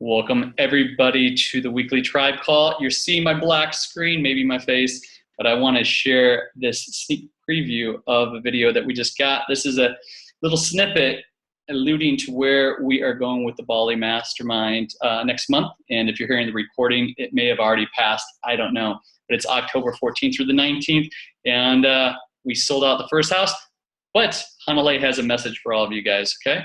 Welcome everybody to the weekly tribe call. You're seeing my black screen, maybe my face, but I want to share this sneak preview of a video that we just got. This is a little snippet alluding to where we are going with the Bali Mastermind next month. And if you're hearing the recording, it may have already passed. I don't know, but it's October 14th through the 19th. And we sold out the first house, but Hanalei has a message for all of you guys, okay?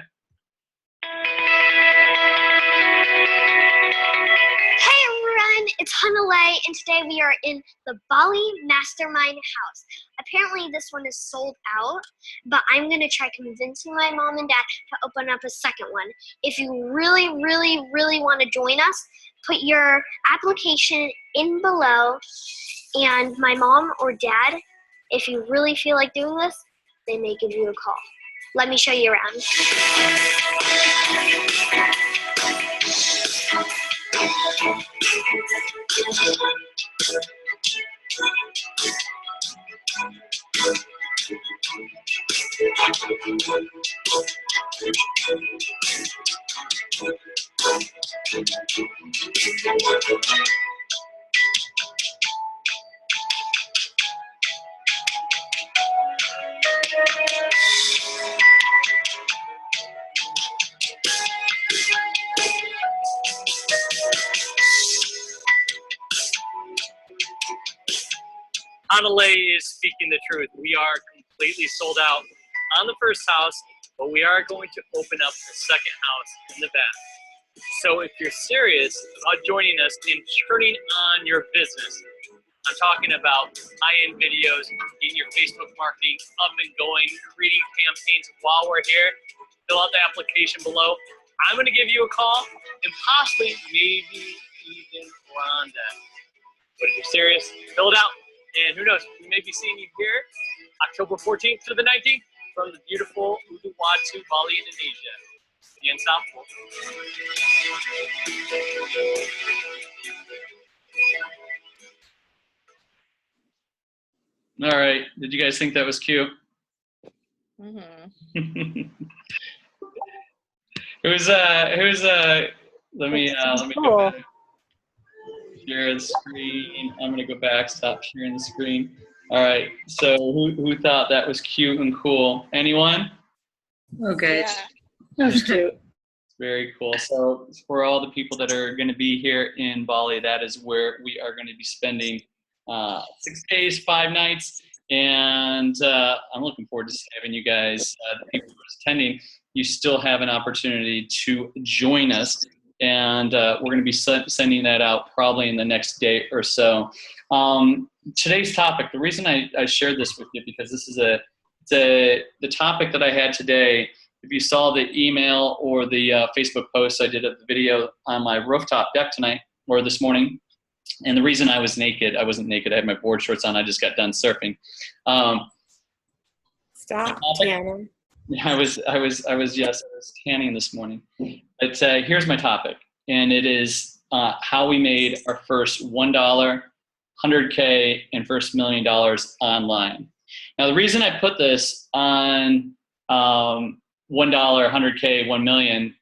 It's Hanalei, and today we are in the Bali Mastermind house. Apparently this one is sold out, but I'm going to try convincing my mom and dad to open up a second one. If you really want to join us, put your application in below, and my mom or dad, if you really feel like doing this, they may give you a call. Let me show you around. Hanalei is speaking the truth. We are completely sold out on the first house, but we are going to open up the second house in the back. So if you're serious about joining us in turning on your business, I'm talking about high-end videos, getting your Facebook marketing up and going, creating campaigns while we're here, fill out the application below. I'm going to give you a call and possibly maybe even Rhonda. But if you're serious, fill it out. And who knows, we may be seeing you here October 14th to the 19th from the beautiful Uluwatu, Bali, Indonesia. See you in South. All right, did you guys think that was cute? Who's let me go back. Share the screen. I'm gonna go back, stop sharing the screen. All right, so who thought that was cute and cool? Anyone? Okay. Yeah. That was cute. It's very cool. So for all the people that are gonna be here in Bali, that is where we are gonna be spending 6 days, 5 nights. And I'm looking forward to having you guys, the people who are attending, you still have an opportunity to join us. And we're going to be sending that out probably in the next day or so. Today's topic, the reason I shared this with you, because this is the topic that I had today. If you saw the email or the Facebook post I did of the video on my rooftop deck tonight or this morning, and the reason I was naked, I wasn't naked, I had my board shorts on, I just got done surfing. Stop tanning. I was tanning this morning. But here's my topic, and it is how we made our first $1, $100K, and first $1 million online. Now, the reason I put this on $1, $100K, 1 million,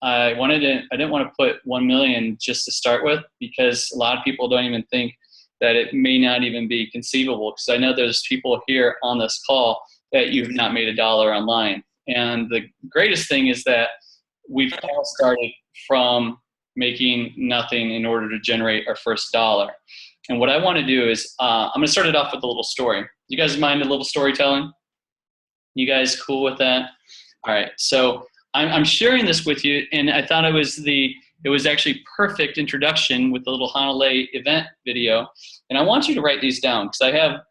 I didn't want to put 1 million just to start with, because a lot of people don't even think that it may not even be conceivable, because I know there's people here on this call that you've not made $1 online. And the greatest thing is that we've all started from making nothing in order to generate our first dollar. And what I want to do is, I'm going to start it off with a little story. You guys mind a little storytelling? You guys cool with that? All right. So I'm sharing this with you, and I thought it was actually perfect introduction with the little Hanalei event video. And I want you to write these down, because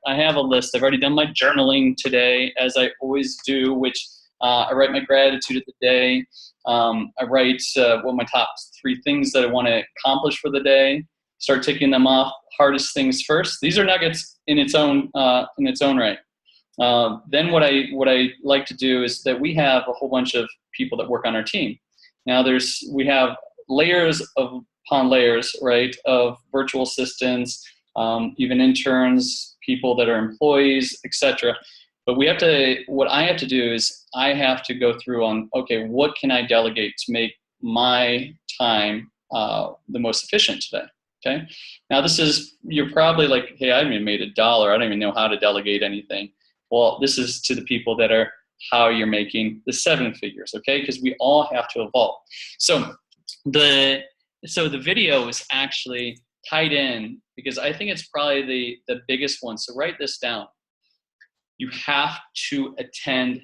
I have a list. I've already done my journaling today, as I always do, which I write my gratitude of the day. I write what my top 3 things that I want to accomplish for the day. Start ticking them off. Hardest things first. These are nuggets in its own right. Then what I like to do is that we have a whole bunch of people that work on our team. Now we have layers upon layers, right, of virtual assistants, even interns, people that are employees, etc. But what I have to do is I have to go through on, okay, what can I delegate to make my time the most efficient today. Okay. Now you're probably like, hey, I haven't even made $1. I don't even know how to delegate anything. Well, this is to the people that are how you're making the 7 figures. Okay. Because we all have to evolve. So the video is actually tied in because I think it's probably the biggest one. So write this down. You have to attend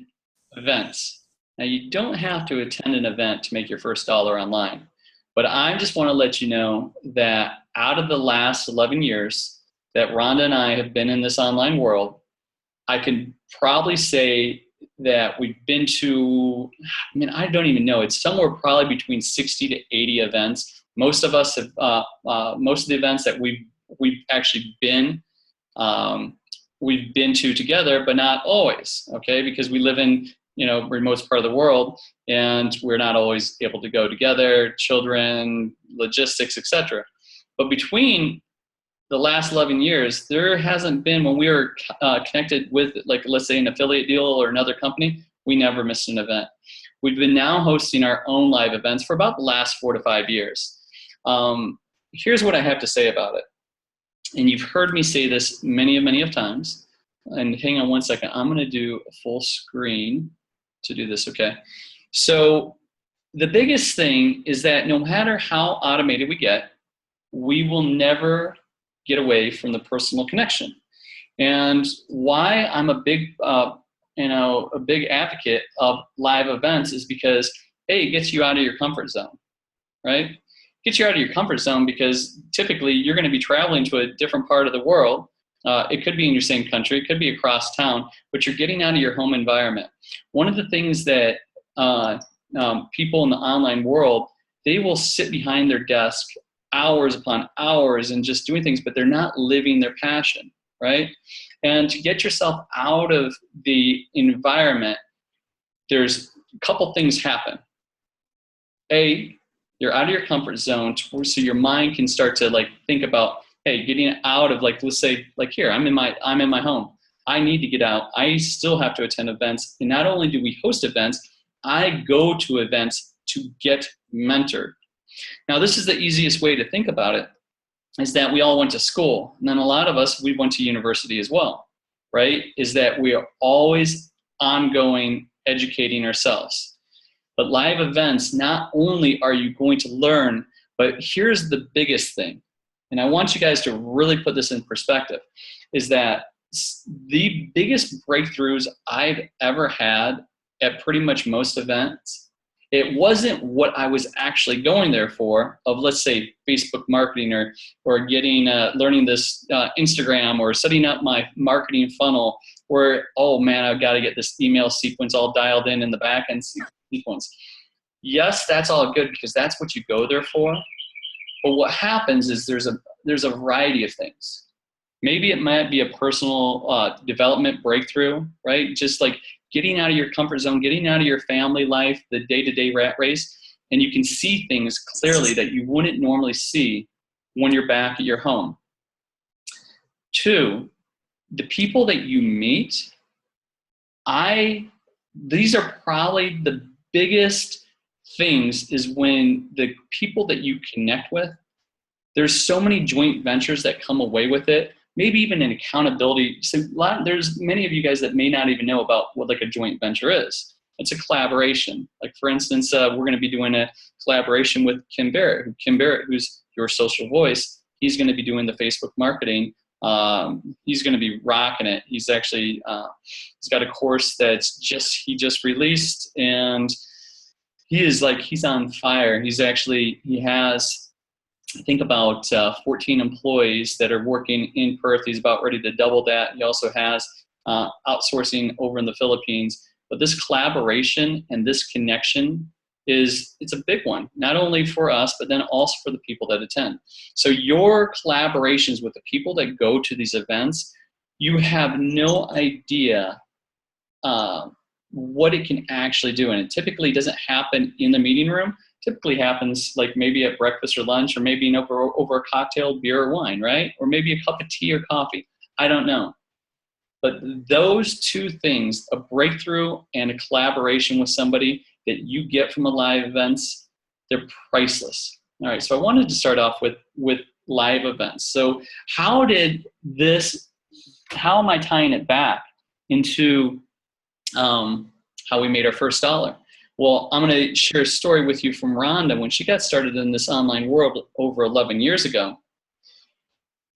events. Now, you don't have to attend an event to make your first $1 online, but I just want to let you know that out of the last 11 years that Rhonda and I have been in this online world, I can probably say that we've been to, I don't even know, it's somewhere probably between 60 to 80 events. Most of us have, most of the events that we've actually been, we've been to together, but not always, okay? Because we live in, remote part of the world, and we're not always able to go together, children, logistics, etc. But between the last 11 years, there hasn't been, when we were connected with, like, let's say an affiliate deal or another company, we never missed an event. We've been now hosting our own live events for about the last 4 to 5 years. Here's what I have to say about it. And you've heard me say this many of times. And hang on one second. I'm going to do a full screen to do this, okay? So the biggest thing is that no matter how automated we get, we will never get away from the personal connection. And why I'm a big, a big advocate of live events is because, A, it gets you out of your comfort zone, right? Gets you out of your comfort zone because typically you're going to be traveling to a different part of the world. It could be in your same country, it could be across town, but you're getting out of your home environment. One of the things that people in the online world, they will sit behind their desk hours upon hours and just doing things, but they're not living their passion, right? And to get yourself out of the environment, there's a couple things happen. A, you're out of your comfort zone, so your mind can start to think about, hey, getting out of, let's say, here, I'm in my home. I need to get out. I still have to attend events. And not only do we host events, I go to events to get mentored. Now, this is the easiest way to think about it, is that we all went to school. And then a lot of us, we went to university as well, right? Is that we are always ongoing educating ourselves. But live events, not only are you going to learn, but here's the biggest thing. And I want you guys to really put this in perspective, is that the biggest breakthroughs I've ever had at pretty much most events, it wasn't what I was actually going there for, of, let's say, Facebook marketing or getting learning this Instagram, or setting up my marketing funnel, or, oh man, I've got to get this email sequence all dialed in the back end sequence. Yes, that's all good because that's what you go there for. But what happens is there's a variety of things. Maybe it might be a personal development breakthrough, right? Just like getting out of your comfort zone, getting out of your family life, the day-to-day rat race, and you can see things clearly that you wouldn't normally see when you're back at your home. 2, the people that you meet, these are probably the biggest things, is when the people that you connect with, there's so many joint ventures that come away with it. Maybe even an accountability. So there's many of you guys that may not even know about what a joint venture is. It's a collaboration. For instance, we're going to be doing a collaboration with Kim Barrett. Kim Barrett, who's your social voice, he's going to be doing the Facebook marketing. He's going to be rocking it. He's actually, he's got a course he just released, and he's on fire. He has, I think, about 14 employees that are working in Perth. He's about ready to double that. He also has outsourcing over in the Philippines. But this collaboration and this connection it's a big one, not only for us, but then also for the people that attend. So your collaborations with the people that go to these events, you have no idea what it can actually do. And it typically doesn't happen in the meeting room. Typically happens maybe at breakfast or lunch, or maybe over a cocktail, beer or wine, right? Or maybe a cup of tea or coffee. I don't know. But those 2 things, a breakthrough and a collaboration with somebody that you get from a live events, they're priceless. All right, so I wanted to start off with live events. So how am I tying it back into how we made our first dollar? Well, I'm going to share a story with you from Rhonda when she got started in this online world over 11 years ago.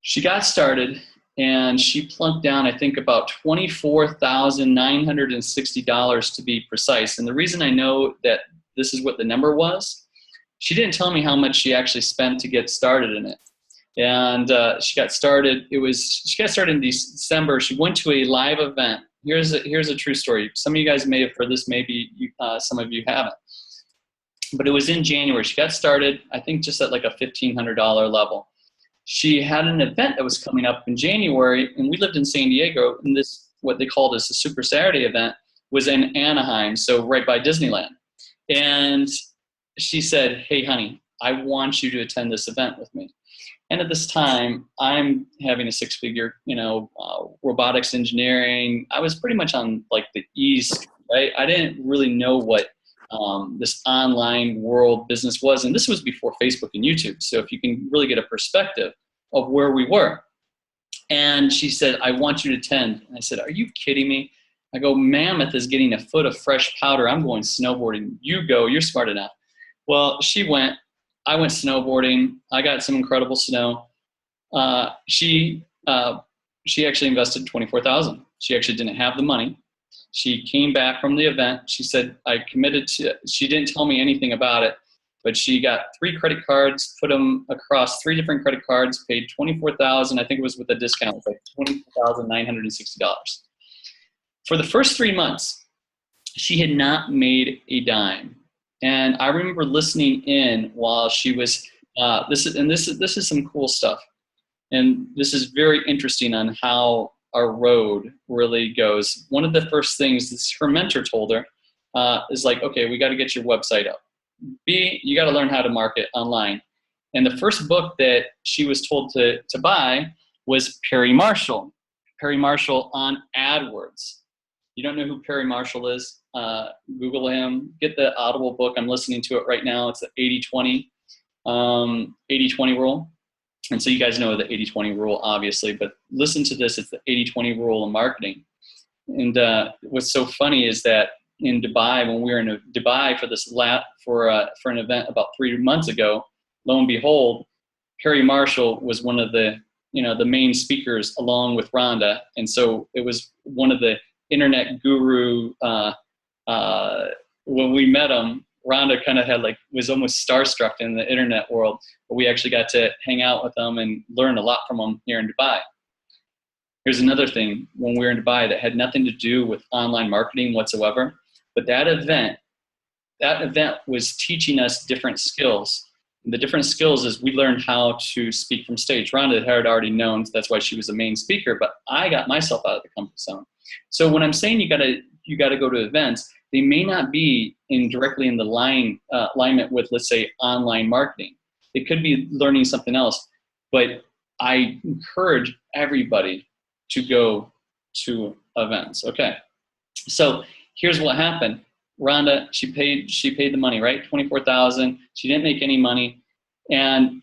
She got started and she plunked down, I think, about $24,960 to be precise. And the reason I know that this is what the number was, she didn't tell me how much she actually spent to get started in it. And she got started in December. She went to a live event. Here's a true story. Some of you guys may have heard this, maybe some of you haven't. But it was in January. She got started, I think, just at like a $1,500 level. She had an event that was coming up in January, and we lived in San Diego, and this, what they called as a Super Saturday event, was in Anaheim, so right by Disneyland. And she said, "Hey, honey, I want you to attend this event with me." And at this time, I'm having a six-figure, robotics engineering. I was pretty much on like the east, right? I didn't really know what this online world business was. And this was before Facebook and YouTube. So if you can really get a perspective of where we were. And she said, "I want you to attend." And I said, "Are you kidding me?" I go, "Mammoth is getting a foot of fresh powder. I'm going snowboarding. You go, you're smart enough." Well, she went. I went snowboarding. I got some incredible snow. She actually invested $24,000. She actually didn't have the money. She came back from the event. She said, "I committed to." She didn't tell me anything about it, but she got 3 credit cards, put them across 3 different credit cards, paid $24,000. I think it was with a discount, it was like $24,960. For the first 3 months, she had not made a dime. And I remember listening in while she was, this is some cool stuff. And this is very interesting on how our road really goes. One of the first things her mentor told her is like, "Okay, we got to get your website up. B, you got to learn how to market online." And the first book that she was told to buy was Perry Marshall on AdWords. You don't know who Perry Marshall is? Google him. Get the Audible book. I'm listening to it right now. It's the 80-20 rule. And so you guys know the 80-20 rule, obviously, but listen to this. It's the 80-20 rule in marketing. And what's so funny is that in Dubai, when we were in Dubai for this for an event about 3 months ago, lo and behold, Perry Marshall was one of the main speakers along with Rhonda. And so it was one of the internet guru. When we met him, Rhonda kind of was almost starstruck in the internet world, but we actually got to hang out with him and learn a lot from him here in Dubai. Here's another thing when we were in Dubai that had nothing to do with online marketing whatsoever, but that event was teaching us different skills. And the different skills is we learned how to speak from stage. Rhonda had already known, so that's why she was the main speaker, but I got myself out of the comfort zone. So when I'm saying you got to go to events, they may not be directly in the alignment with, let's say, online marketing. It could be learning something else, but I encourage everybody to go to events. Okay, so here's what happened. Rhonda, she paid the money, right? $24,000. She didn't make any money, and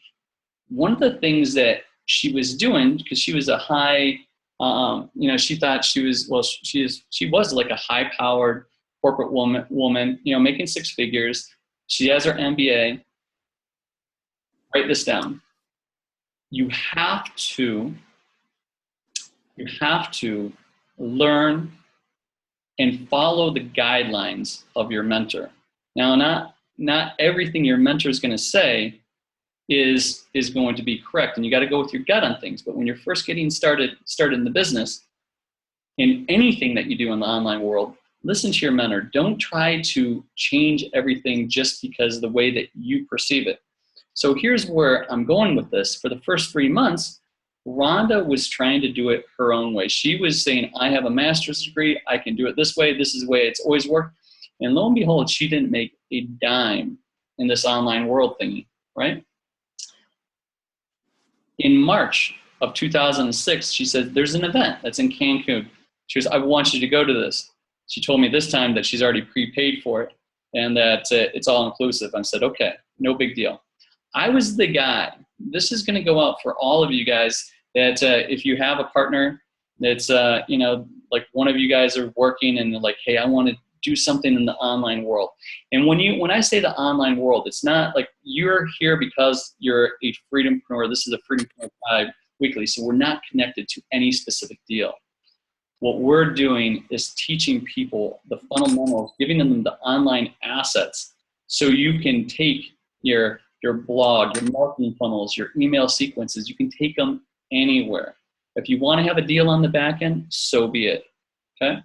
one of the things that she was doing, because she was a high, she thought she was like a high-powered corporate woman, making 6 figures. She has her MBA. Write this down. You have to learn and follow the guidelines of your mentor. Now, not everything your mentor is going to say is going to be correct, and you got to go with your gut on things. But when you're first getting started in the business, in anything that you do in the online world, listen to your mentor. Don't try to change everything just because of the way that you perceive it. So here's where I'm going with this. For the first 3 months, Rhonda was trying to do it her own way. She was saying, "I have a master's degree. I can do it this way. This is the way it's always worked." And lo and behold, she didn't make a dime in this online world thingy, right? In March of 2006, she said, "There's an event that's in Cancun." She goes, "I want you to go to this." She told me this time that she's already prepaid for it and that it's all inclusive. I said, "Okay, no big deal." I was the guy. This is going to go out for all of you guys that if you have a partner that's, you know, like one of you guys are working and like, hey, I want to do something in the online world. And when I say the online world, it's not like you're here because you're a Freedom-Preneur. This is a Freedom-Preneur Weekly, so we're not connected to any specific deal. What we're doing is teaching people the fundamentals, giving them the online assets so you can take your blog, your marketing funnels, your email sequences, you can take them anywhere. If you want to have a deal on the back end, so be it, okay?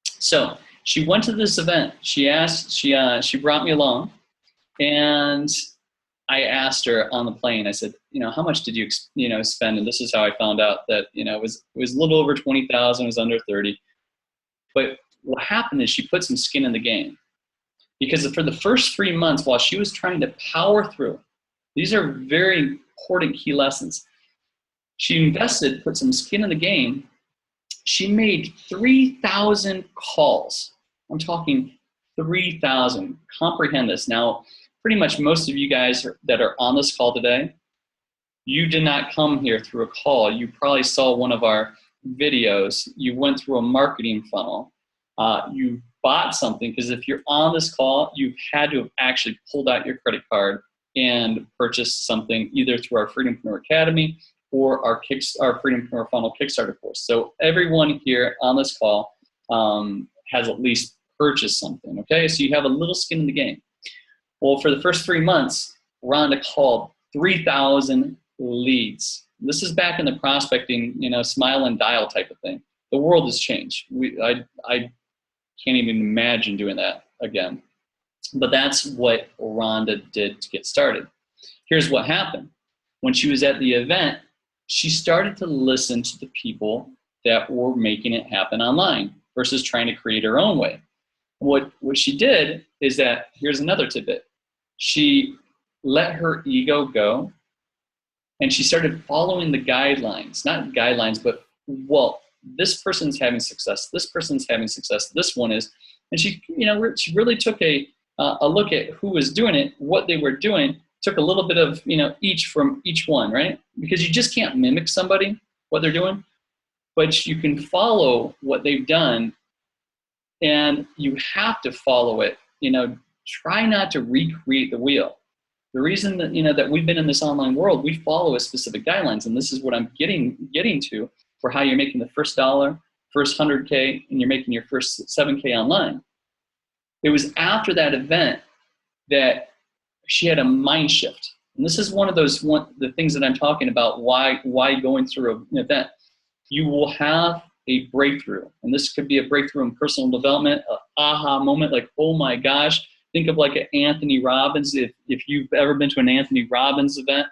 So she went to this event. She brought me along, and I asked her on the plane, I said, you know, how much did you spend? And this is how I found out that, you know, it was a little over 20,000, it was under 30. But what happened is she put some skin in the game. Because for the first 3 months while she was trying to power through, these are very important key lessons. She invested, put some skin in the game. She made 3,000 calls. I'm talking 3,000. Comprehend this. Now, pretty much most of you guys that are on this call today, you did not come here through a call. You probably saw one of our videos. You went through a marketing funnel. You bought something, because if you're on this call, you've had to have actually pulled out your credit card and purchased something either through our Freedom-Preneur Academy or our Freedom-Preneur Funnel Kickstarter course. So everyone here on this call has at least purchased something, okay? So you have a little skin in the game. Well, for the first 3 months, Rhonda called 3,000 leads. This is back in the prospecting, you know, smile and dial type of thing. The world has changed. I can't even imagine doing that again. But that's what Rhonda did to get started. Here's what happened. When she was at the event, she started to listen to the people that were making it happen online versus trying to create her own way. What she did is that, here's another tidbit. She let her ego go, and she started following the guidelines. Not guidelines, but, well, this person's having success, this person's having success, this one is. And she, you know, she really took a look at who was doing it, what they were doing, took a little bit of, you know, each from each one, right? Because you just can't mimic somebody, what they're doing, but you can follow what they've done, and you have to follow it. You know, try not to recreate the wheel. The reason that, you know, that we've been in this online world, we follow a specific guidelines, and this is what I'm getting to for how you're making the first dollar, first 100K, and you're making your first 7K online. It was after that event that she had a mind shift. And this is one of those the things that I'm talking about, why going through an event. You will have a breakthrough. And this could be a breakthrough in personal development, an aha moment, like, oh my gosh. Think of like an Anthony Robbins, if you've ever been to an Anthony Robbins event,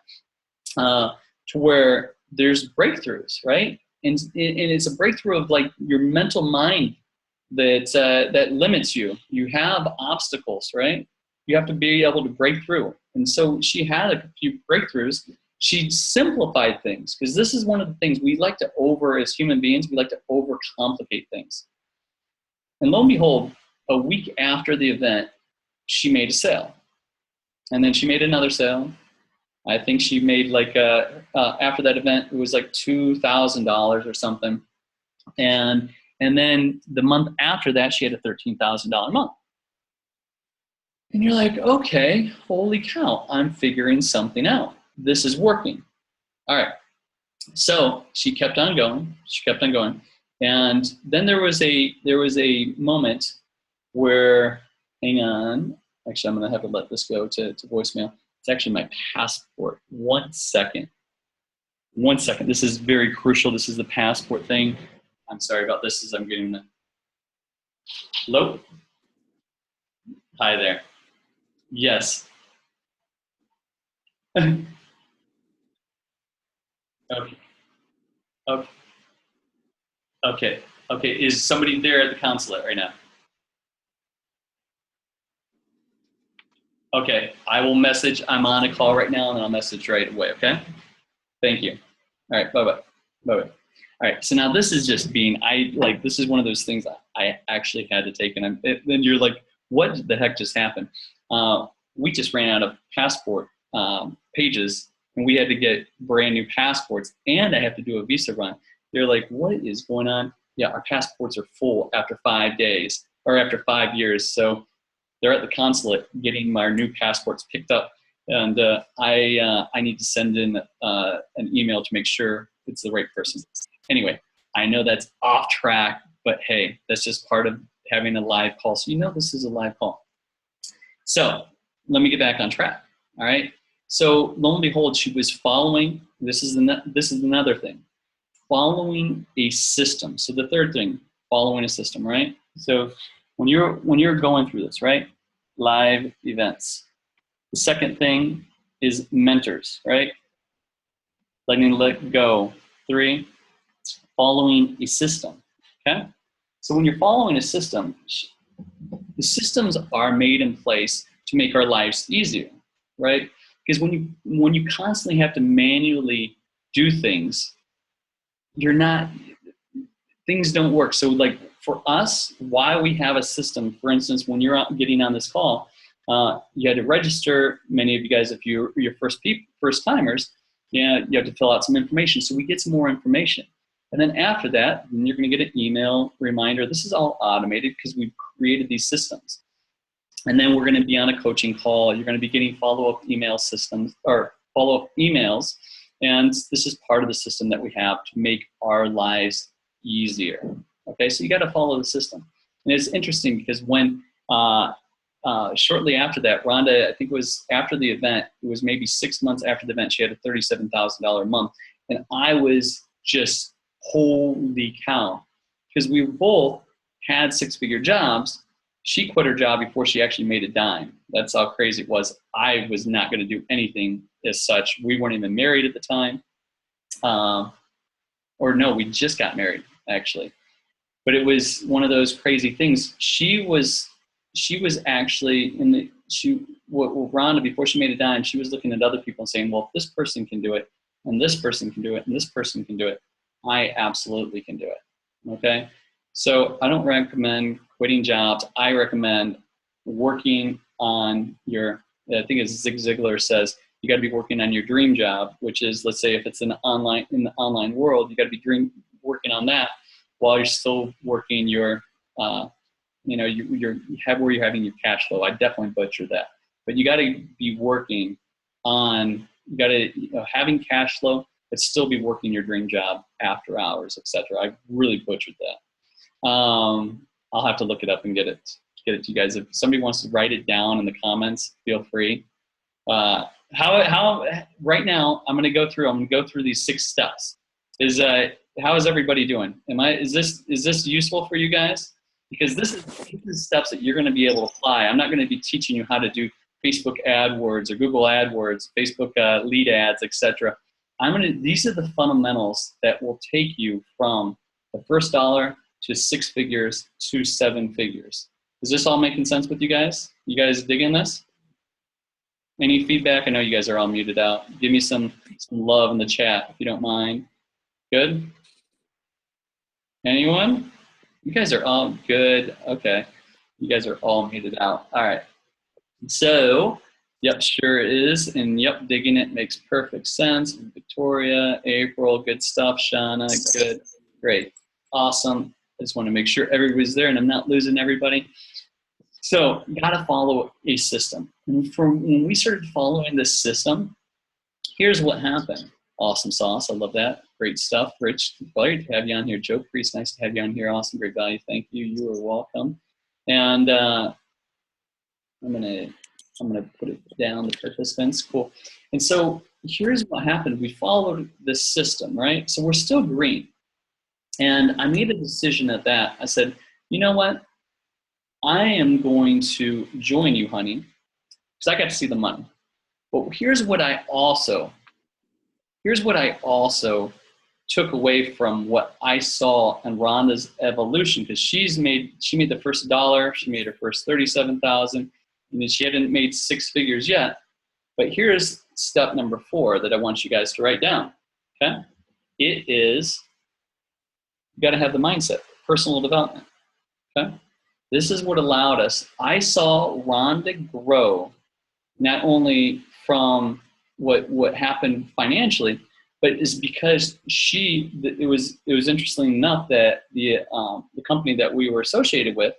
to where there's breakthroughs, right? And it's a breakthrough of like your mental mind that limits you. You have obstacles, right? You have to be able to break through. And so she had a few breakthroughs. She simplified things, because this is one of the things we like to as human beings, we like to overcomplicate things. And lo and behold, a week after the event, she made a sale. And then she made another sale. I think she made like, after that event, it was like $2,000 or something. And then the month after that, she had a $13,000 month. And you're like, okay, holy cow, I'm figuring something out. This is working. All right. So she kept on going. She kept on going. And then there was a moment where, hang on. Actually, I'm going to have to let this go to voicemail. It's actually my passport. 1 second. 1 second. This is very crucial. This is the passport thing. I'm sorry about this as I'm getting the... Hello? Hi there. Yes. Okay. Okay. Okay. Okay. Is somebody there at the consulate right now? Okay. I will message. I'm on a call right now, and I'll message right away. Okay. Thank you. All right. Bye-bye. Bye-bye. All right. So now this is just this is one of those things I actually had to take. And then you're like, what the heck just happened? We just ran out of passport pages, and we had to get brand new passports, and I have to do a visa run. They're like, what is going on? Yeah, our passports are full after 5 days or after 5 years. So they're at the consulate getting our new passports picked up. And I need to send in an email to make sure it's the right person. Anyway, I know that's off track, but hey, that's just part of having a live call. So this is a live call. So let me get back on track. All right. So lo and behold, she was following. This is another thing. Following a system. So the third thing, following a system, right? So when you're going through this, right? Live events. The second thing is mentors, right? Letting let go. 3, following a system, okay? So when you're following a system, the systems are made in place to make our lives easier, right? Because when you constantly have to manually do things, things don't work. So like for us, why we have a system, for instance, when you're getting on this call, you had to register, many of you guys, if you're your first timers, you have to fill out some information. So we get some more information. And then after that, you're going to get an email reminder. This is all automated because we've created these systems. And then we're going to be on a coaching call. You're going to be getting follow-up email systems or follow-up emails. And this is part of the system that we have to make our lives easier. Okay, so you got to follow the system. And it's interesting because when shortly after that, Rhonda, I think it was after the event, it was maybe 6 months after the event, she had a $37,000 a month. And I was just, holy cow. Because we both had 6-figure jobs. She quit her job before she actually made a dime. That's how crazy it was. I was not going to do anything as such. We weren't even married at the time. Or no, we just got married, actually. But it was one of those crazy things. She was actually Rhonda, before she made a dime, she was looking at other people and saying, well, if this person can do it, and this person can do it, and this person can do it, I absolutely can do it. Okay? So I don't recommend quitting jobs. I recommend working on your, I think as Zig Ziglar says, you got to be working on your dream job, which is, let's say if it's in the online world, you got to be working on that while you're still working your, where you're having your cash flow. I definitely butchered that. But you got to be working on, having cash flow, but still be working your dream job after hours, etc. I really butchered that. I'll have to look it up and get it to you guys. If somebody wants to write it down in the comments, feel free. How right now I'm going to go through these 6 steps. How is everybody doing? Is this useful for you guys? Because this is steps that you're going to be able to apply. I'm not going to be teaching you how to do Facebook AdWords or Google AdWords, Facebook lead ads, etc. These are the fundamentals that will take you from the first dollar to 6 figures to 7 figures. Is this all making sense with you guys? You guys digging this? Any feedback? I know you guys are all muted out. Give me some love in the chat if you don't mind. Good? Anyone? You guys are all good. Okay. You guys are all muted out. All right. So, yep, sure it is. And yep, digging it makes perfect sense. Victoria, April, good stuff. Shauna, good. Great. Awesome. I just want to make sure everybody's there and I'm not losing everybody. So, you got to follow a system. And when we started following this system, here's what happened. Awesome sauce. I love that. Great stuff. Rich, glad to have you on here. Joe Priest, nice to have you on here. Awesome. Great value. Thank you. You are welcome. And I'm gonna put it down, the participants. Cool. And so here's what happened. We followed this system, right? So we're still green. And I made a decision at that. I said, you know what? I am going to join you, honey, because I got to see the money. But here's what I also took away from what I saw in Rhonda's evolution, because she made the first dollar, she made her first 37,000, and then she hadn't made 6 figures yet. But here's step number 4 that I want you guys to write down. Okay, it is you got to have the mindset, personal development. Okay, this is what allowed us. I saw Rhonda grow not only from what happened financially, but it's because it was interesting enough that the company that we were associated with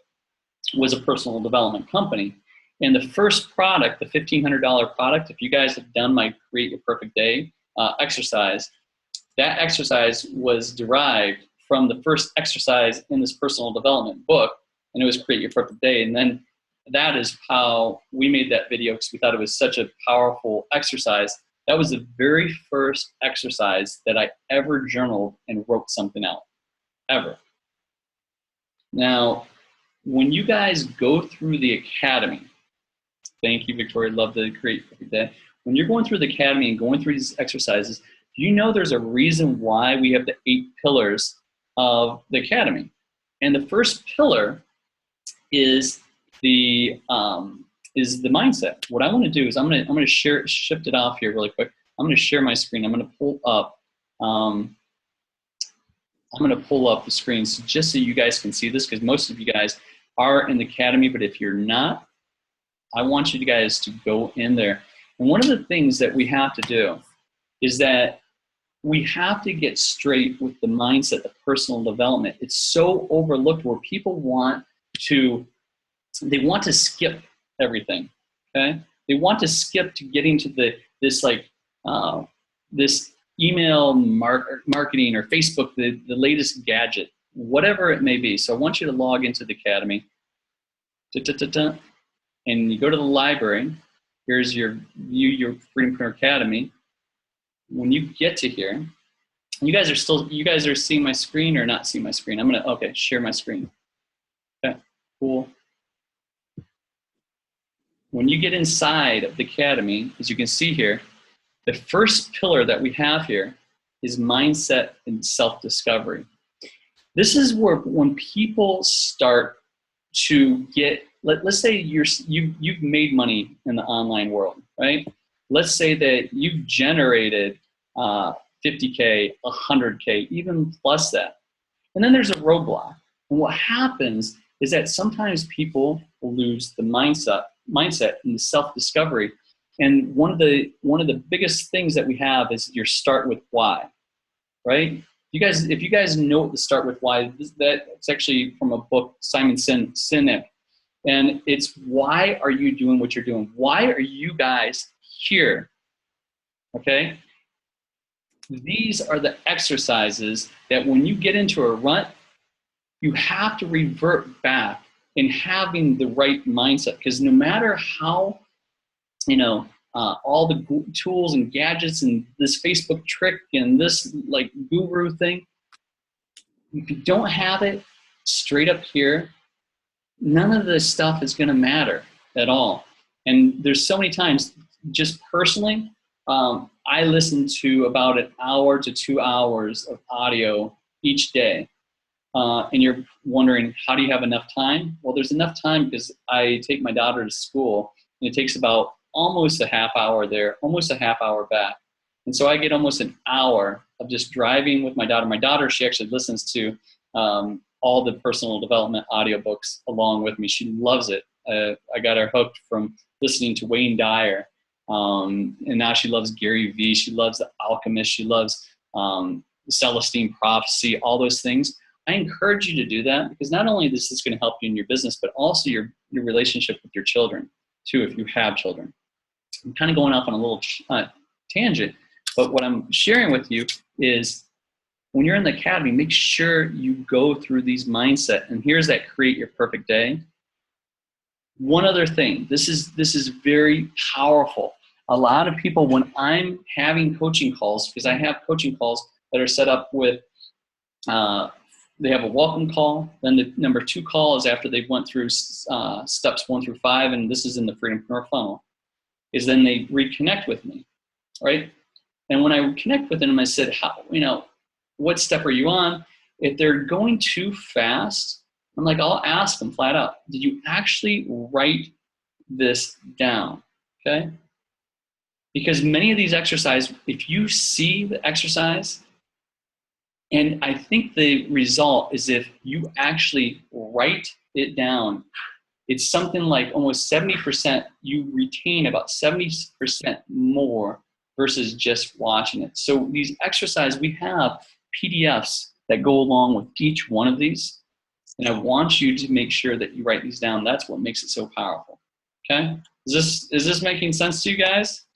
was a personal development company. And the first product, the $1,500 product, if you guys have done my Create Your Perfect Day exercise, that exercise was derived from the first exercise in this personal development book, and it was Create Your Perfect Day. And then that is how we made that video, because we thought it was such a powerful exercise. That was the very first exercise that I ever journaled and wrote something out, ever. Now, when you guys go through the academy, thank you, Victoria, love the Create Your Perfect Day. When you're going through the academy and going through these exercises, do you know there's a reason why we have the 8 pillars of the academy? And the first pillar is the mindset. What I want to do is I'm going to shift it off here really quick. I'm going to share my screen. I'm going to pull up the screen just so you guys can see this, because most of you guys are in the academy, but if you're not, I want you guys to go in there. And one of the things that we have to do is that we have to get straight with the mindset, the personal development. It's so overlooked, where people want to skip everything, okay? They want to skip to getting to this email marketing or Facebook, the latest gadget, whatever it may be. So I want you to log into the academy, and you go to the library. Here's your Freedom-Preneur Academy. When you get to here, you guys are seeing my screen or not seeing my screen? Okay, share my screen. Okay, cool. When you get inside of the academy, as you can see here, the first pillar that we have here is mindset and self-discovery. This is where, when people start to get, let's say you've made money in the online world, right? Let's say that you've generated 50K, 100K, even plus that. And then there's a roadblock. And what happens is that sometimes people lose the mindset and the self-discovery. And one of the biggest things that we have is your start with why, right? If you guys know what the start with why, it's actually from a book, Simon Sinek. And it's, why are you doing what you're doing? Why are you guys here? Okay? These are the exercises that when you get into a rut, you have to revert back in having the right mindset. Because no matter how, all the tools and gadgets and this Facebook trick and this like guru thing, if you don't have it straight up here, none of this stuff is going to matter at all. And there's so many times, just personally, I listen to about 1 hour to 2 hours of audio each day. And you're wondering, how do you have enough time? Well, there's enough time because I take my daughter to school, and it takes about almost a half hour there, almost a half hour back. And so I get almost an hour of just driving with my daughter. My daughter, she actually listens to all the personal development audiobooks along with me. She loves it. I got her hooked from listening to Wayne Dyer. And now she loves Gary Vee. She loves The Alchemist. She loves the Celestine Prophecy, all those things. I encourage you to do that, because not only this is going to help you in your business, but also your relationship with your children too, if you have children. I'm kind of going off on a little tangent, but what I'm sharing with you is, when you're in the academy, make sure you go through these mindset. And here's that Create Your Perfect Day. One other thing, this is very powerful. A lot of people, when I'm having coaching calls, because I have coaching calls that are set up with, they have a welcome call. Then the number 2 call is after they've went through steps 1 through 5, and this is in the Freedom-Preneur funnel, is then they reconnect with me, right? And when I connect with them, I said, what step are you on? If they're going too fast, I'm like, I'll ask them flat out, did you actually write this down, okay? Because many of these exercises, if you see the exercise, and I think the result is if you actually write it down, it's something like almost 70%, you retain about 70% more versus just watching it. So these exercises, we have PDFs that go along with each one of these. And I want you to make sure that you write these down. That's what makes it so powerful. Okay? Is this making sense to you guys?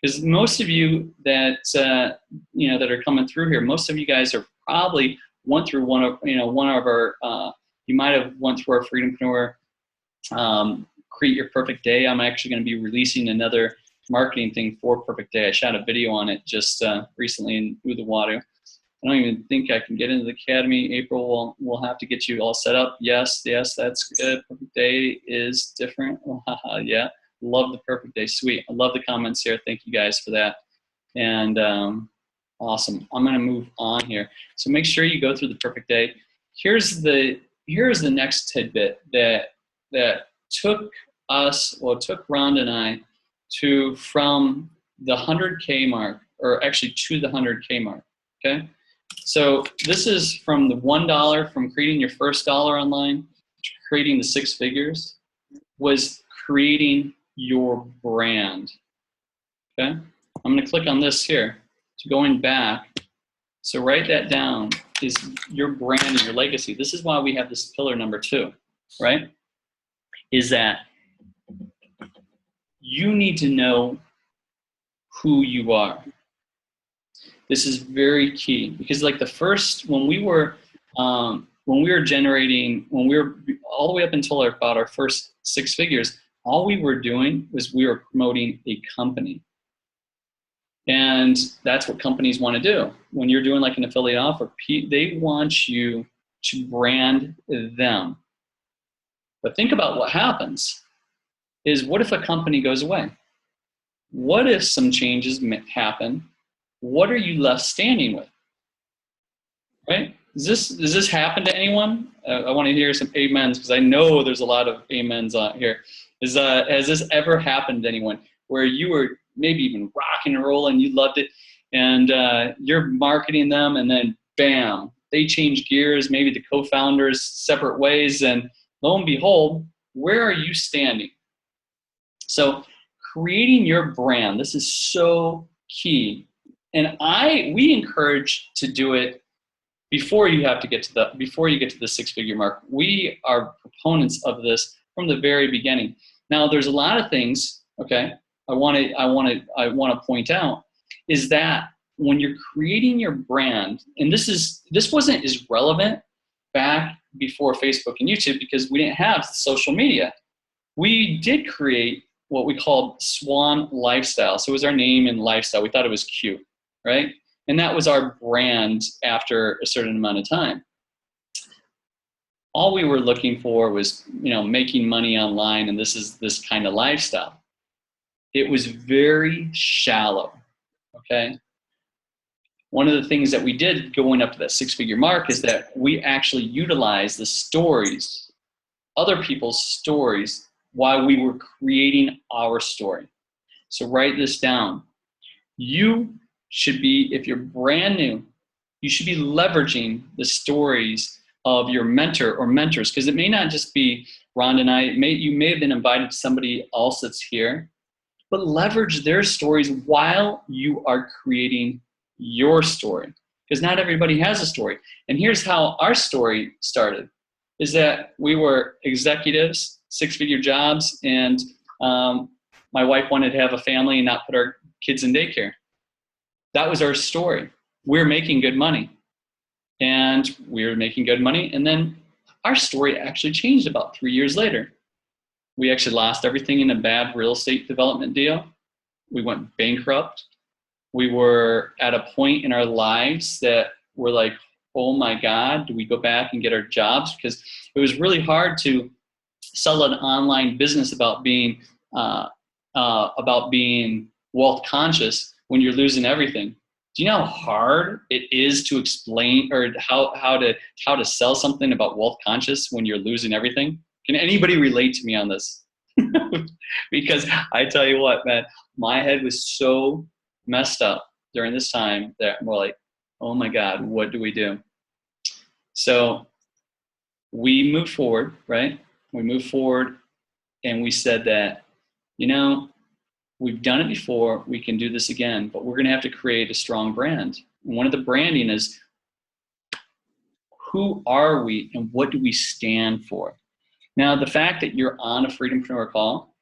Because most of you that that are coming through here, most of you guys are probably went through one of our. You might have went through our Freedom-Preneur Create Your Perfect Day. I'm actually going to be releasing another marketing thing for Perfect Day. I shot a video on it just recently in Udawato. I don't even think I can get into the academy. April, we'll have to get you all set up. Yes, that's good. Perfect Day is different. Oh, yeah, love the Perfect Day. Sweet. I love the comments here. Thank you guys for that. And awesome. I'm going to move on here. So make sure you go through the Perfect Day. Here's the next tidbit that took Rhonda and I from the 100K mark, or actually to the 100K mark. Okay. So this is from the $1, from creating your first dollar online to creating the 6 figures, was creating your brand. Okay. I'm going to click on this here. So going back, so write that down, is your brand and your legacy. This is why we have this pillar number 2, right? Is that you need to know who you are. This is very key, because like the first, when we were generating, when we were all the way up until about our first 6 figures, all we were doing was we were promoting a company. And that's what companies want to do. When you're doing like an affiliate offer, they want you to brand them. But think about what happens is, what if a company goes away? What if some changes happen? What are you left standing with? Right? Does this happen to anyone? I want to hear some amens, because I know there's a lot of amens on here. Has this ever happened to anyone where you were maybe even rocking and rolling, you loved it, and you're marketing them, and then bam, they change gears, maybe the co-founders separate ways, and lo and behold, where are you standing? So creating your brand, this is so key. And we encourage to do it before you get to the 6-figure mark. We are proponents of this from the very beginning. Now, there's a lot of things, okay, I want to point out, is that when you're creating your brand, and this wasn't as relevant back before Facebook and YouTube, because we didn't have social media. We did create what we called Swan Lifestyle. So it was our name and lifestyle. We thought it was cute, right? And that was our brand after a certain amount of time. All we were looking for was, making money online, and this kind of lifestyle. It was very shallow, okay? One of the things that we did going up to that 6-figure mark is that we actually utilized the stories, other people's stories, while we were creating our story. So write this down. You should be, if you're brand new, you should be leveraging the stories of your mentor or mentors, because it may not just be Rhonda and I. You may have been invited to somebody else that's here, but leverage their stories while you are creating your story, because not everybody has a story. And here's how our story started, is that we were executives, 6-figure jobs, and my wife wanted to have a family and not put our kids in daycare. That was our story. We're making good money. And we were making good money, and then our story actually changed about 3 years later. We actually lost everything in a bad real estate development deal. We went bankrupt. We were at a point in our lives that we're like, oh my God, do we go back and get our jobs? Because it was really hard to sell an online business about being wealth conscious when you're losing everything. Do you know how hard it is to explain, or how to sell something about wealth conscious when you're losing everything? Can anybody relate to me on this? Because I tell you what, man, my head was so messed up during this time that we're like, oh my God, what do we do? So we move forward, right? We move forward and we said that, you know, we've done it before, we can do this again, but we're going to have to create a strong brand. And one of the branding is, who are we and what do we stand for? Now, the fact that you're on a Freedom-Preneur call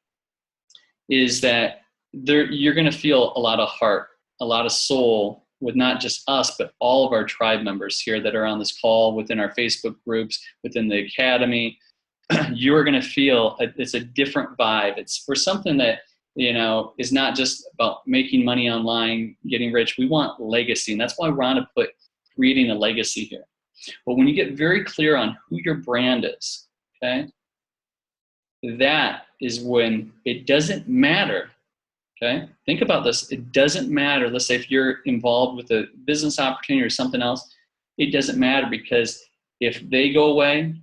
is that you're going to feel a lot of heart, a lot of soul with not just us, but all of our tribe members here that are on this call, within our Facebook groups, within the academy. You're going to feel it's a different vibe. It's for something that, you know, is not just about making money online, getting rich. We want legacy, and that's why Rhonda put creating a legacy here. But when you get very clear on who your brand is, okay, that is when it doesn't matter. Okay, think about this. It doesn't matter. Let's say if you're involved with a business opportunity or something else, it doesn't matter, because if they go away,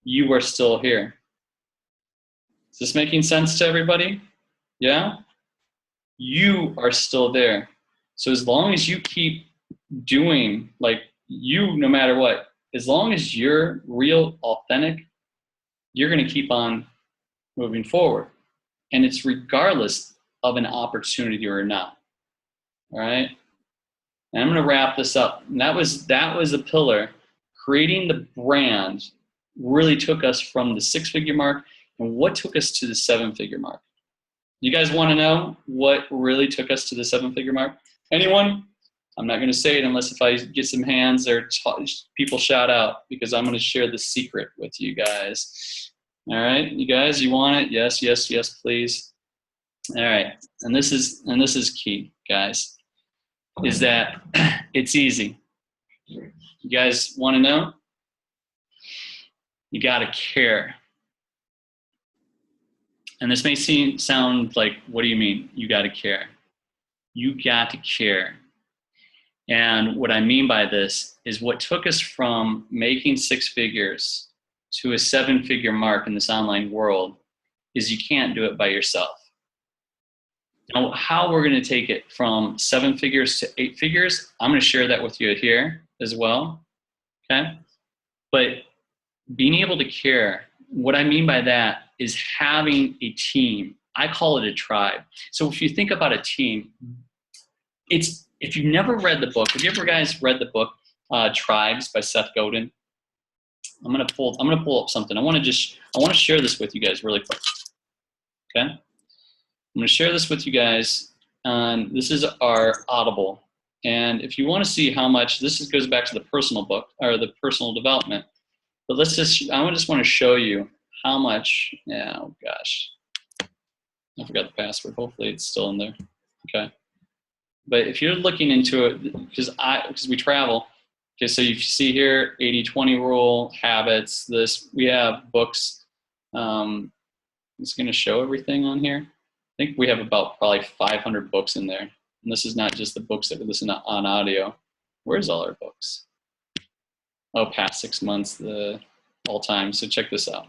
you are still here. Is this making sense to everybody? Yeah? You are still there. So as long as you keep doing, like, you, no matter what, as long as you're real, authentic, you're going to keep on moving forward. And it's regardless of an opportunity or not. All right? And I'm going to wrap this up. And that was a pillar. Creating the brand really took us from the 6-figure mark, and what took us to the 7-figure mark. You guys want to know what really took us to the 7-figure mark? Anyone? I'm not going to say it unless if I get some hands or people shout out, because I'm going to share the secret with you guys. All right, you guys, you want it? Yes, yes, yes, please. All right, and this is key, guys, is that it's easy. You guys want to know? You got to care. And this may sound like, what do you mean you got to care? You got to care. And what I mean by this is what took us from making 6 figures to a 7-figure mark in this online world is you can't do it by yourself. Now, how we're going to take it from 7 figures to 8 figures, I'm going to share that with you here as well. Okay? But being able to care, what I mean by that is having a team. I call it a tribe. So if you think about a team, if you've never read the book, have you ever guys read the book Tribes by Seth Godin? I'm gonna pull up something. I want to share this with you guys really quick. Okay? I'm gonna share this with you guys. This is our Audible. And if you want to see how much, goes back to the personal book, or the personal development. But I just want to show you how much, oh gosh, I forgot the password. Hopefully it's still in there. Okay. But if you're looking into it, because we travel, okay, so you see here, 80-20 rule, habits, we have books. It's going to show everything on here. I think we have about probably 500 books in there. And this is not just the books that we listen to on audio. Where's all our books? Oh, past 6 months, all time. So check this out.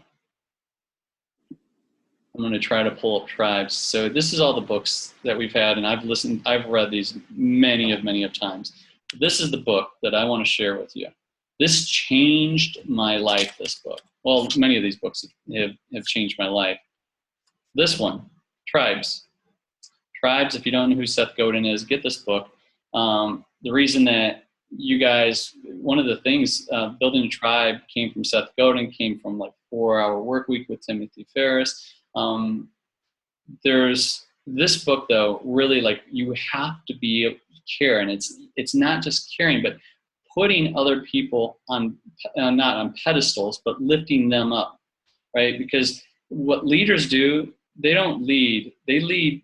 I'm going to try to pull up Tribes. So this is all the books that we've had, and I've read these many of times. This is the book that I want to share with you. This changed my life, this book. Well, many of these books have changed my life. This one, Tribes. Tribes, if you don't know who Seth Godin is, get this book. The reason that you guys, one of the things, building a tribe came from Seth Godin, came from like 4-Hour Work Week with Timothy Ferriss. There's this book though, really, like, you have to be able to care, and it's not just caring, but putting other people on, not on pedestals, but lifting them up, right? Because what leaders do, they don't lead, they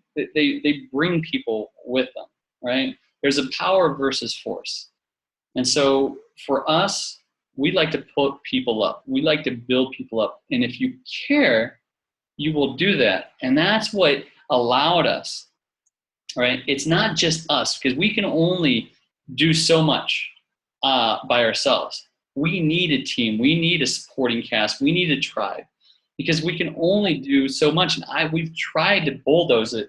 bring people with them, right? There's a power versus force. And so for us, we like to put people up. We like to build people up. And if you care, you will do that. And that's what allowed us, right? It's not just us, because we can only do so much by ourselves. We need a team. We need a supporting cast. We need a tribe, because we can only do so much. And we've tried to bulldoze it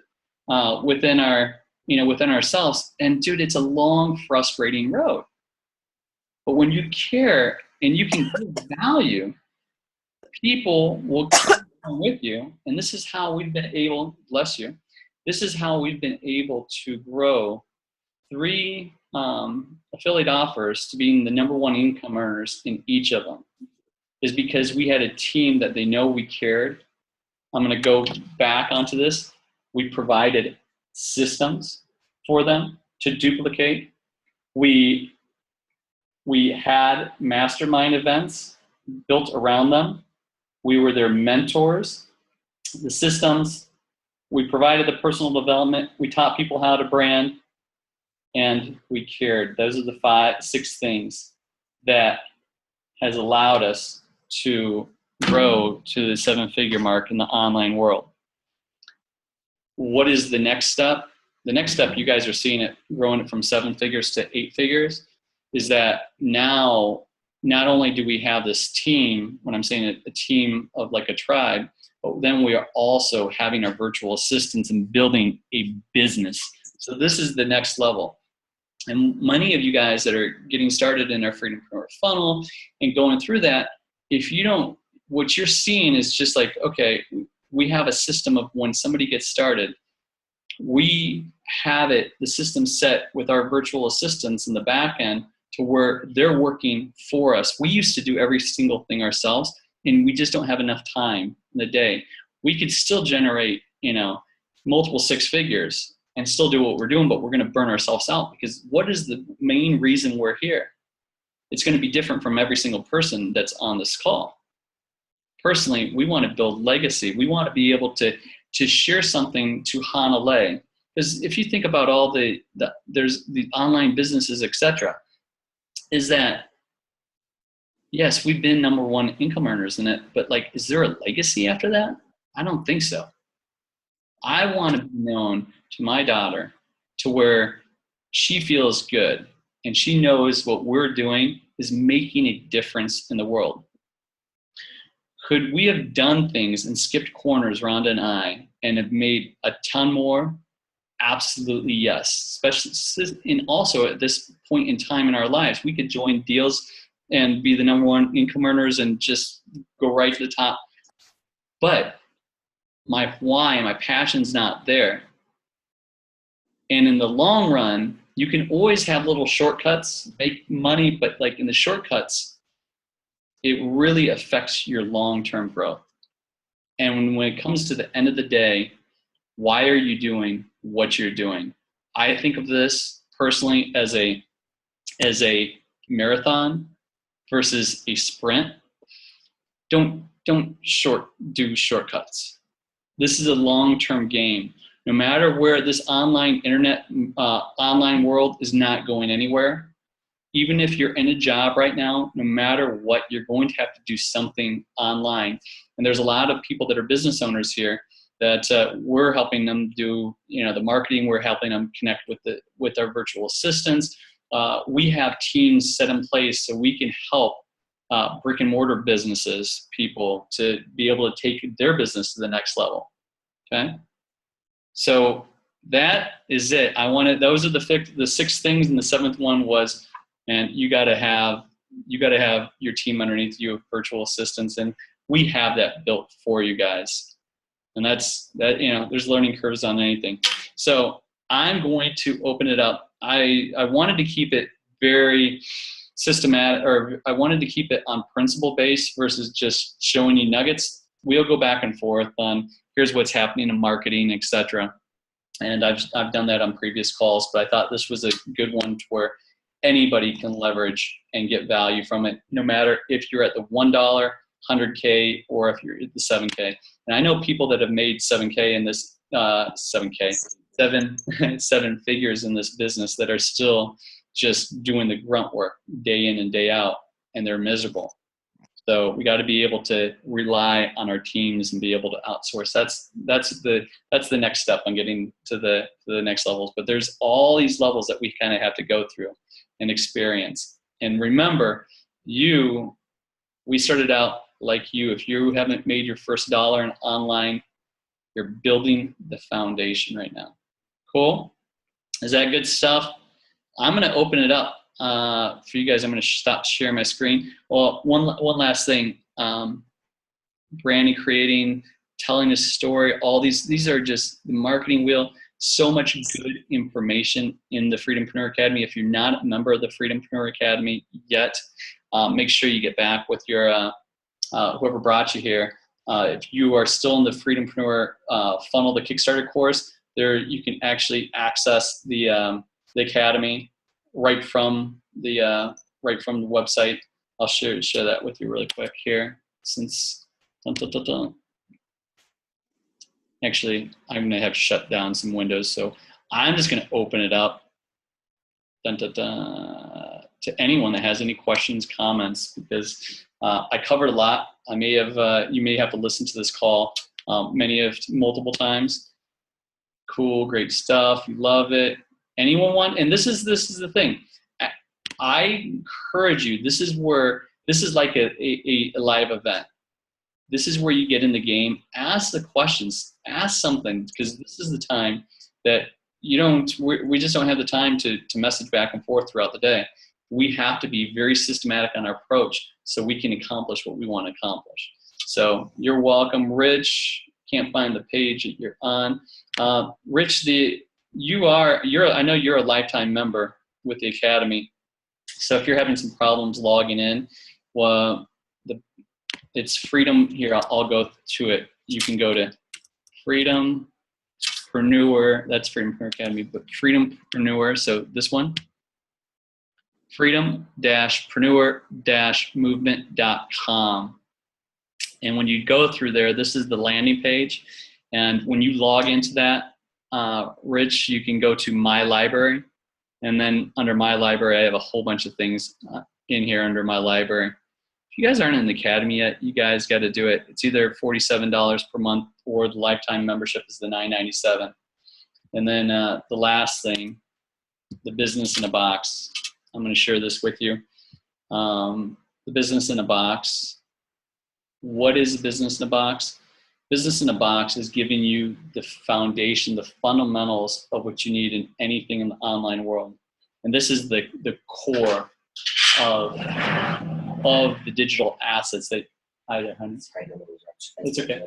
within ourselves. And dude, it's a long, frustrating road. But when you care and you can give value, people will come I'm with you. And this is how we've been able, bless you, this is how we've been able to grow 3 affiliate offers to being the #1 income earners in each of them, is because we had a team that they know we cared. I'm going to go back onto this. We provided systems for them to duplicate. We had mastermind events built around them. We were their mentors. The systems, we provided the personal development. We taught people how to brand, and we cared. Those are the 6 things that has allowed us to grow to the 7-figure mark in the online world. What is the next step? The next step, you guys are seeing it, growing it from 7 figures to 8 figures, is that now not only do we have this team, when I'm saying a team of like a tribe, but then we are also having our virtual assistants and building a business. So this is the next level. And many of you guys that are getting started in our Freedom-Preneur funnel and going through that, if you don't, what you're seeing is just like, okay, we have a system of when somebody gets started, we have it, the system set with our virtual assistants in the back end to where they're working for us. We used to do every single thing ourselves, and we just don't have enough time in the day. We could still generate, multiple 6 figures and still do what we're doing, but we're going to burn ourselves out, because what is the main reason we're here? It's going to be different from every single person that's on this call. Personally, we want to build legacy. We want to be able to share something to Hanalei. Because if you think about all there's the online businesses, etc., is that, yes, we've been #1 income earners in it, but like, is there a legacy after that? I don't think so. I want to be known to my daughter to where she feels good and she knows what we're doing is making a difference in the world. Could we have done things and skipped corners, Rhonda and I, and have made a ton more? Absolutely yes. Especially, and also at this point in time in our lives, we could join deals and be the #1 income earners and just go right to the top. But my why, my passion's not there. And in the long run, you can always have little shortcuts, make money, but like in the shortcuts, it really affects your long-term growth. And when it comes to the end of the day, why are you doing what you're doing? I think of this personally as a marathon versus a sprint. Don't do shortcuts. This is a long-term game. No matter where this online world is not going anywhere. Even if you're in a job right now, no matter what, you're going to have to do something online. And there's a lot of people that are business owners here that we're helping them do, the marketing. We're helping them connect with our virtual assistants. We have teams set in place so we can help brick and mortar businesses, people, to be able to take their business to the next level. Okay, so that is it. Those are the 6 things, and the 7th one was, and you got to have your team underneath you of virtual assistants, and we have that built for you guys. And that's that. There's learning curves on anything. So I'm going to open it up. I wanted to keep it very systematic, or I wanted to keep it on principle based versus just showing you nuggets. We'll go back and forth on here's what's happening in marketing, etc. And I've done that on previous calls, but I thought this was a good one to where anybody can leverage and get value from it, no matter if you're at the $1, 100K, or if you're at the 7K. And I know people that have made 7K in this 7 figures in this business that are still just doing the grunt work day in and day out, and they're miserable. So we got to be able to rely on our teams and be able to outsource. That's the next step on getting to the next levels. But there's all these levels that we kind of have to go through and experience. And remember, we started out like you. If you haven't made your first dollar in online, you're building the foundation right now. Cool? Is that good stuff? I'm going to open it up for you guys. I'm going to stop sharing my screen. Well, one last thing. Branding, creating, telling a story. All these are just the marketing wheel. So much good information in the Freedom-Preneur Academy. If you're not a member of the Freedom-Preneur Academy yet, make sure you get back with your whoever brought you here. If you are still in the Freedom-Preneur funnel, the Kickstarter course, there you can actually access the Academy right from the website. I'll share that with you really quick here. Since actually, I'm going to have to shut down some windows, so I'm just going to open it up to anyone that has any questions, comments, because I covered a lot. I may have you may have to listen to this call multiple times. Cool, great stuff. You love it. Anyone want? And this is the thing. I encourage you. This is like a live event. This is where you get in the game. Ask the questions. Ask something, because this is the time that we just don't have the time to message back and forth throughout the day. We have to be very systematic on our approach so we can accomplish what we want to accomplish. So you're welcome, Rich. Can't find the page that you're on. Rich, I know you're a lifetime member with the Academy. So if you're having some problems logging in, well, it's Freedom. Here, I'll go to it. You can go to Freedom-Preneur. That's Freedom-Preneur Academy, but Freedom-Preneur. So this one, freedom-preneur-movement.com. And when you go through there, this is the landing page. And when you log into that, Rich, you can go to My Library. And then under My Library, I have a whole bunch of things in here under My Library. If you guys aren't in the Academy yet, you guys got to do it. It's either $47 per month or the lifetime membership is the $9.97. And then the last thing, the business in a box. I'm going to share this with you. The business in a box. What is a business in a box? Business in a box is giving you the foundation, the fundamentals of what you need in anything in the online world. And this is the core of the digital assets that it's okay.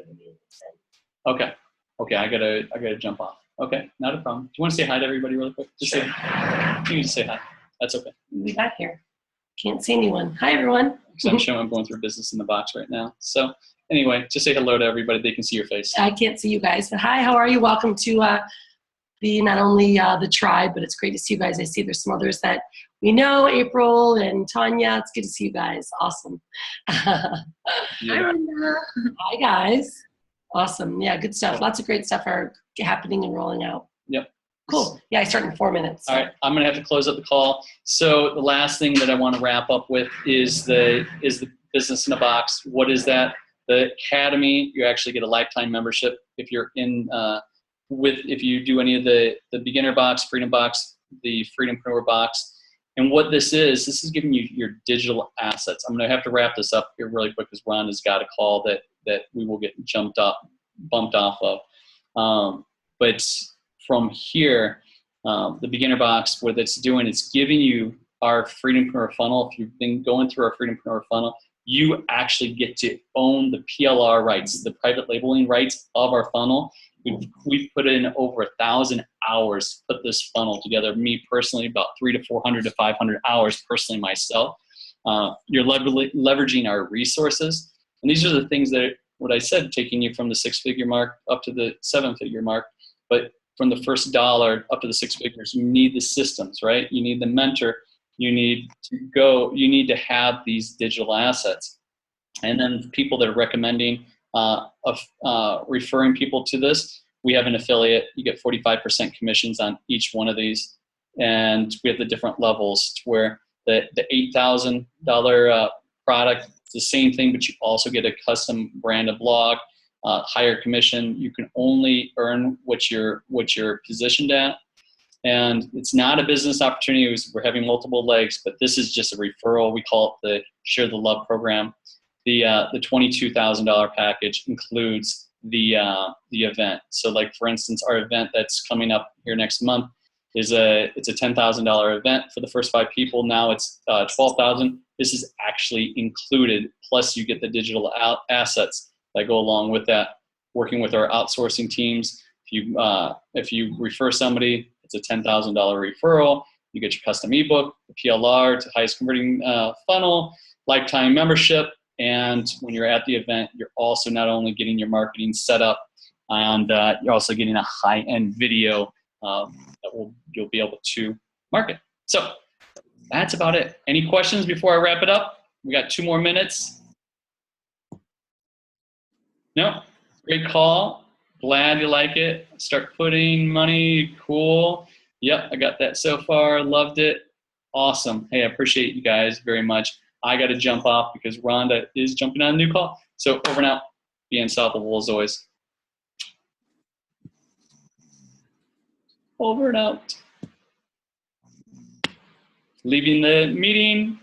Okay. I gotta jump off. Okay, not a problem. Do you want to say hi to everybody really quick? Just sure. You can just say hi. That's okay. We got here. Can't see anyone. Hi, everyone. So I'm going through business in the box right now. So anyway, just say hello to everybody. They can see your face. I can't see you guys, but hi, how are you? Welcome to not only the tribe, but it's great to see you guys. I see there's some others that we know, April and Tanya. It's good to see you guys. Awesome. Yeah. Hi, Linda. Hi, guys. Awesome. Yeah, good stuff. Lots of great stuff are happening and rolling out. Yep. Cool. Yeah, I start in 4 minutes. So. All right, I'm going to have to close up the call. So the last thing that I want to wrap up with is the business in a box. What is that? The Academy, you actually get a lifetime membership if you're in if you do any of the beginner box, freedom box, the Freedom-Preneur box. And what this is giving you your digital assets. I'm going to have to wrap this up here really quick because Ron has got a call that we will get bumped off of. But from here, the beginner box, what it's doing, it's giving you our Freedom-Preneur funnel. If you've been going through our Freedom-Preneur funnel, you actually get to own the PLR rights, the private labeling rights of our funnel. We've put in over 1,000 hours to put this funnel together. Me personally, about 300 to 400 to 500 hours personally myself. You're leveraging our resources. And these are the things that, what I said, taking you from the 6-figure mark up to the 7-figure mark. But from the first dollar up to the 6 figures, you need the systems, right? You need the mentor. You need to have these digital assets. And then people that are recommending, referring people to this, we have an affiliate. You get 45% commissions on each one of these. And we have the different levels to where the $8,000 product is the same thing, but you also get a custom branded blog, higher commission. You can only earn what you're positioned at. And it's not a business opportunity. We're having multiple legs, but this is just a referral. We call it the Share the Love program. The $22,000 package includes the event. So, like for instance, our event that's coming up here next month it's a $10,000 event for the first 5 people. Now it's $12,000. This is actually included. Plus, you get the digital assets that go along with that. working with our outsourcing teams. If you refer somebody, it's a $10,000 referral. You get your custom ebook, the PLR, to highest converting funnel, lifetime membership. And when you're at the event, you're also not only getting your marketing set up, and you're also getting a high-end video that you'll be able to market. So that's about it. Any questions before I wrap it up? We got 2 more minutes. No? Great call. Glad you like it. Start putting money. Cool. Yep, I got that so far. Loved it. Awesome. Hey, I appreciate you guys very much. I got to jump off because Rhonda is jumping on a new call. So over and out. Be unstoppable as always. Over and out. Leaving the meeting.